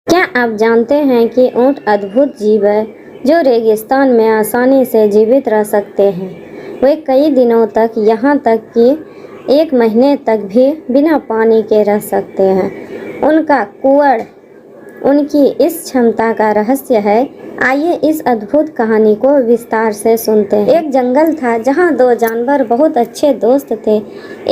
क्या आप जानते हैं कि ऊँट अद्भुत जीव है जो रेगिस्तान में आसानी से जीवित रह सकते हैं। वे कई दिनों तक, यहाँ तक कि 1 महीने तक भी बिना पानी के रह सकते हैं। उनका कुआड़ उनकी इस क्षमता का रहस्य है। आइए इस अद्भुत कहानी को विस्तार से सुनते हैं। एक जंगल था जहाँ 2 जानवर बहुत अच्छे दोस्त थे,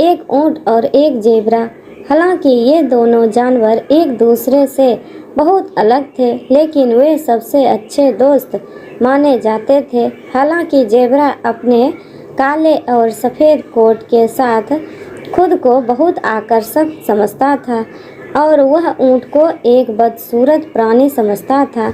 एक ऊँट और एक जेबरा। हालांकि ये दोनों जानवर एक दूसरे से बहुत अलग थे, लेकिन वे सबसे अच्छे दोस्त माने जाते थे। हालांकि जेबरा अपने काले और सफ़ेद कोट के साथ खुद को बहुत आकर्षक समझता था और वह ऊँट को एक बदसूरत प्राणी समझता था,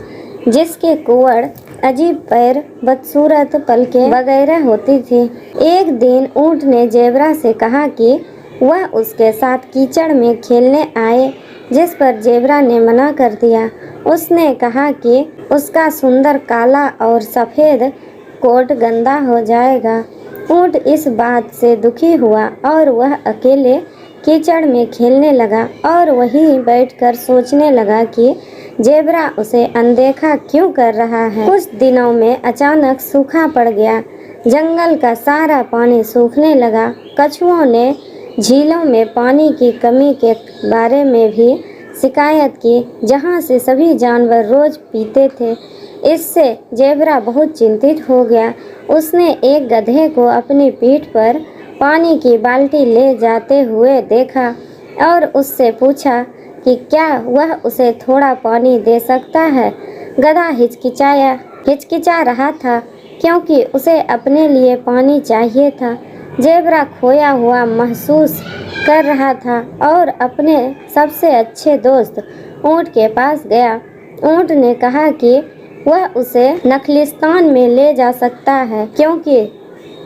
जिसके कुआड़, अजीब पैर, बदसूरत पलकें वगैरह होती थी। एक दिन ऊँट ने जेबरा से कहा कि वह उसके साथ कीचड़ में खेलने आए, जिस पर जेबरा ने मना कर दिया। उसने कहा कि उसका सुंदर काला और सफ़ेद कोट गंदा हो जाएगा। ऊँट इस बात से दुखी हुआ और वह अकेले कीचड़ में खेलने लगा और वहीं बैठकर सोचने लगा कि जेबरा उसे अनदेखा क्यों कर रहा है। कुछ दिनों में अचानक सूखा पड़ गया। जंगल का सारा पानी सूखने लगा। कछुओं ने झीलों में पानी की कमी के बारे में भी शिकायत की, जहां से सभी जानवर रोज पीते थे। इससे जेबरा बहुत चिंतित हो गया। उसने एक गधे को अपनी पीठ पर पानी की बाल्टी ले जाते हुए देखा और उससे पूछा कि क्या वह उसे थोड़ा पानी दे सकता है। गधा हिचकिचा रहा था क्योंकि उसे अपने लिए पानी चाहिए था। जेबरा खोया हुआ महसूस कर रहा था और अपने सबसे अच्छे दोस्त ऊँट के पास गया। ऊँट ने कहा कि वह उसे नखलिस्तान में ले जा सकता है, क्योंकि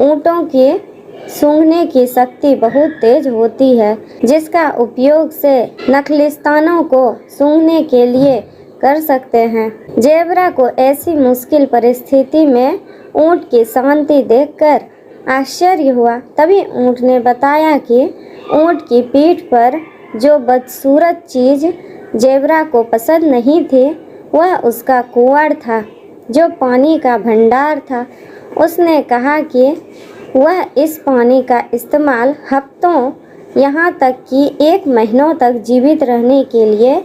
ऊँटों की सूंघने की शक्ति बहुत तेज होती है, जिसका उपयोग से नखलिस्तानों को सूंघने के लिए कर सकते हैं। जेबरा को ऐसी मुश्किल परिस्थिति में ऊँट की शांति देखकर आश्चर्य हुआ। तभी ऊँट ने बताया कि ऊँट की पीठ पर जो बदसूरत चीज़ जेबरा को पसंद नहीं थी, वह उसका कुआड़ था, जो पानी का भंडार था। उसने कहा कि वह इस पानी का इस्तेमाल हफ्तों, यहाँ तक कि 1 महीनों तक जीवित रहने के लिए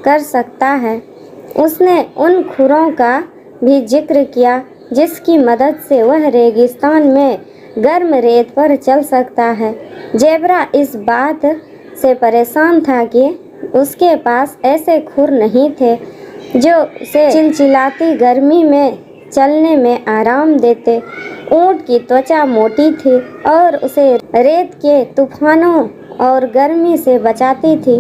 कर सकता है। उसने उन खुरों का भी जिक्र किया जिसकी मदद से वह रेगिस्तान में गर्म रेत पर चल सकता है। जेबरा इस बात से परेशान था कि उसके पास ऐसे खुर नहीं थे जो उसे चिलचिलाती गर्मी में चलने में आराम देते। ऊँट की त्वचा मोटी थी और उसे रेत के तूफानों और गर्मी से बचाती थी,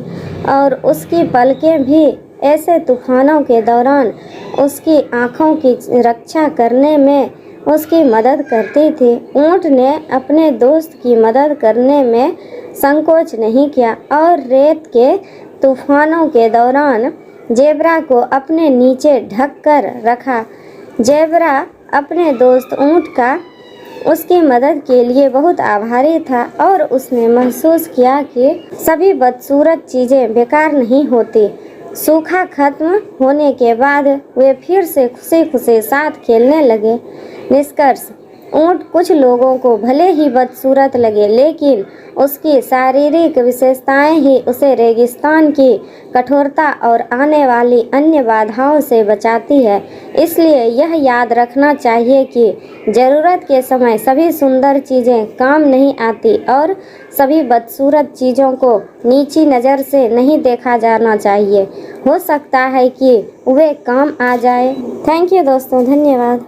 और उसकी पलकें भी ऐसे तूफानों के दौरान उसकी आँखों की रक्षा करने में उसकी मदद करती थी। ऊँट ने अपने दोस्त की मदद करने में संकोच नहीं किया और रेत के तूफानों के दौरान जेबरा को अपने नीचे ढक कर रखा। जेबरा अपने दोस्त ऊँट का उसकी मदद के लिए बहुत आभारी था और उसने महसूस किया कि सभी बदसूरत चीज़ें बेकार नहीं होती। सूखा खत्म होने के बाद वे फिर से खुशी खुशी साथ खेलने लगे। निष्कर्ष: ऊँट कुछ लोगों को भले ही बदसूरत लगे, लेकिन उसकी शारीरिक विशेषताएं ही उसे रेगिस्तान की कठोरता और आने वाली अन्य बाधाओं से बचाती है। इसलिए यह याद रखना चाहिए कि ज़रूरत के समय सभी सुंदर चीज़ें काम नहीं आती और सभी बदसूरत चीज़ों को नीची नज़र से नहीं देखा जाना चाहिए। हो सकता है कि वे काम आ जाए। थैंक यू दोस्तों, धन्यवाद।